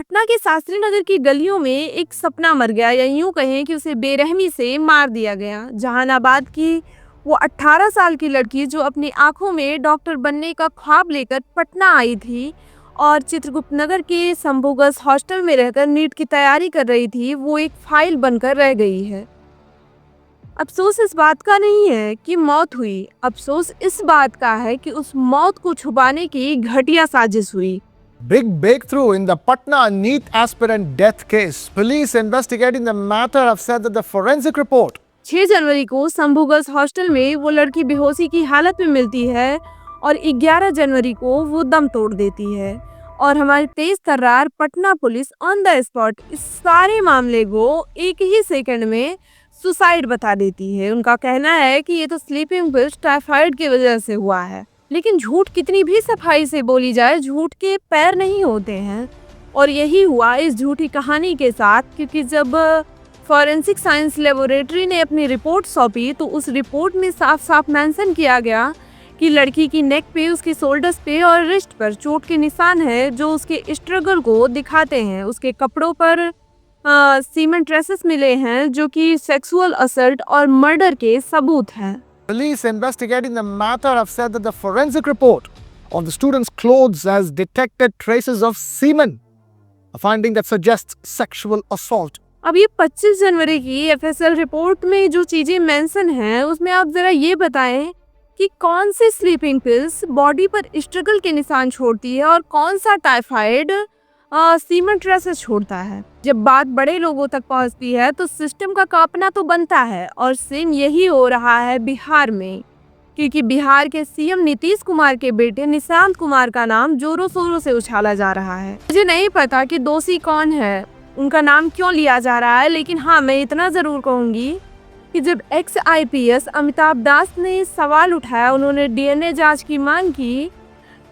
पटना के शास्त्री नगर की गलियों में एक सपना मर गया, या यूं कहें कि उसे बेरहमी से मार दिया गया। जहानाबाद की वो 18 साल की लड़की जो अपनी आंखों में डॉक्टर बनने का ख्वाब लेकर पटना आई थी और चित्रगुप्त नगर के संभोगस हॉस्टल में रहकर नीट की तैयारी कर रही थी, वो एक फाइल बनकर रह गई है। अफसोस इस बात का नहीं है कि मौत हुई, अफसोस इस बात का है कि उस मौत को छुपाने की घटिया साजिश हुई। Big breakthrough in the Patna NEET aspirant death case. Police investigating the matter have said that the forensic report 6 जनवरी को संभोगस हॉस्टल में वो लड़की बेहोशी की हालत में मिलती है और 11 जनवरी को वो दम तोड़ देती है। और हमारी तेज तर्रार Patna police on the spot इस सारे मामले को एक ही सेकंड में सुसाइड बता देती है। उनका कहना है कि ये तो स्लीपिंग पिल्स टाइफाइड की वजह से हुआ है, लेकिन झूठ कितनी भी सफाई से बोली जाए, झूठ के पैर नहीं होते हैं। और यही हुआ इस झूठी कहानी के साथ, क्योंकि जब फॉरेंसिक साइंस लेबोरेटरी ने अपनी रिपोर्ट सौंपी तो उस रिपोर्ट में साफ साफ मेंशन किया गया कि लड़की की नेक पे, उसके शोल्डर्स पे और रिस्ट पर चोट के निशान है जो उसके स्ट्रगल को दिखाते हैं। उसके कपड़ों पर सीमेंट ट्रेसेस मिले हैं जो कि सेक्सुअल असल्ट और मर्डर के सबूत हैं। police investigating the matter have said that the forensic report on the student's clothes has detected traces of semen, a finding that suggests sexual assault. अब ये 25 जनवरी की एफएसएल रिपोर्ट में जो चीजें मेंशन हैं उसमें आप जरा ये बताएं कि कौन सी स्लीपिंग पिल्स बॉडी पर स्ट्रगल के निशान छोड़ती है और कौन सा टाइफाइड सीमेंट ट्रेसेस छोड़ता है। जब बात बड़े लोगों तक पहुंचती है तो सिस्टम का कांपना तो बनता है, और सेम यही हो रहा है बिहार में, क्योंकि बिहार के सीएम नीतीश कुमार के बेटे निशांत कुमार का नाम जोरों शोरों से उछाला जा रहा है। मुझे नहीं पता कि दोषी कौन है, उनका नाम क्यों लिया जा रहा है, लेकिन हाँ, मैं इतना जरूर कहूंगी कि जब एक्स आईपीएस अमिताभ दास ने सवाल उठाया, उन्होंने डीएनए जांच की मांग की,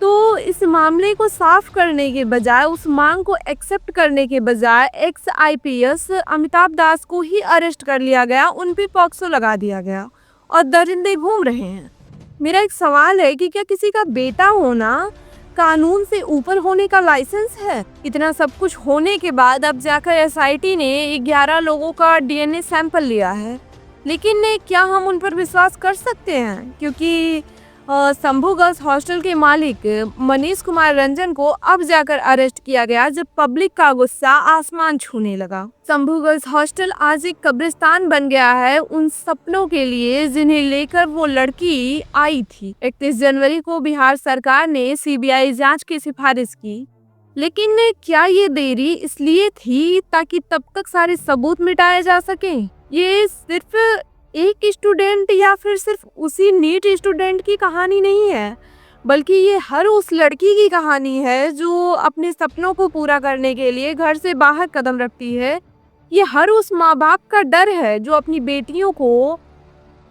तो इस मामले को साफ करने के बजाय, उस मांग को एक्सेप्ट करने के बजाय एक्स आईपीएस अमिताभ दास को ही अरेस्ट कर लिया गया, उन पे पॉक्सो लगा दिया गया और दरिंदे घूम रहे हैं। मेरा एक सवाल है कि क्या किसी का बेटा होना कानून से ऊपर होने का लाइसेंस है? इतना सब कुछ होने के बाद अब जाकर एसआईटी ने 11 लोगों का डीएनए सैंपल लिया है, लेकिन क्या हम उन पर विश्वास कर सकते हैं? क्योंकि शंभू गर्ल्स हॉस्टल के मालिक मनीष कुमार रंजन को अब जाकर अरेस्ट किया गया जब पब्लिक का गुस्सा आसमान छूने लगा। शंभू गर्ल्स हॉस्टल आज एक कब्रिस्तान बन गया है उन सपनों के लिए जिन्हें लेकर वो लड़की आई थी। 31 जनवरी को बिहार सरकार ने सीबीआई जांच की सिफारिश की, लेकिन क्या ये देरी इसलिए थी ताकि तब तक सारे सबूत मिटाए जा सके? ये सिर्फ एक स्टूडेंट या फिर सिर्फ उसी नीट स्टूडेंट की कहानी नहीं है, बल्कि ये हर उस लड़की की कहानी है जो अपने सपनों को पूरा करने के लिए घर से बाहर कदम रखती है। ये हर उस माँ बाप का डर है जो अपनी बेटियों को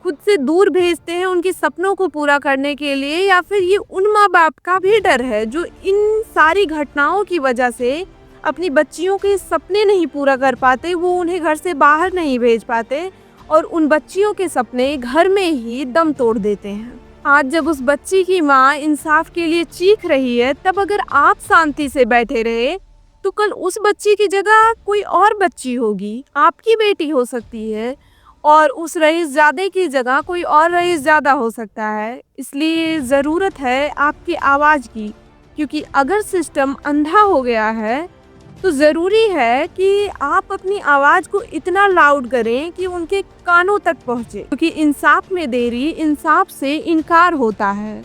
खुद से दूर भेजते हैं उनके सपनों को पूरा करने के लिए, या फिर ये उन माँ बाप का भी डर है जो इन सारी घटनाओं की वजह से अपनी बच्चियों के सपने नहीं पूरा कर पाते, वो उन्हें घर से बाहर नहीं भेज पाते और उन बच्चियों के सपने घर में ही दम तोड़ देते हैं। आज जब उस बच्ची की माँ इंसाफ के लिए चीख रही है, तब अगर आप शांति से बैठे रहे तो कल उस बच्ची की जगह कोई और बच्ची होगी, आपकी बेटी हो सकती है, और उस रईसजादे की जगह कोई और रईसजादा हो सकता है। इसलिए ज़रूरत है आपकी आवाज़ की, क्योंकि अगर सिस्टम अंधा हो गया है तो ज़रूरी है कि आप अपनी आवाज़ को इतना लाउड करें कि उनके कानों तक पहुँचे, क्योंकि इंसाफ में देरी इंसाफ से इनकार होता है।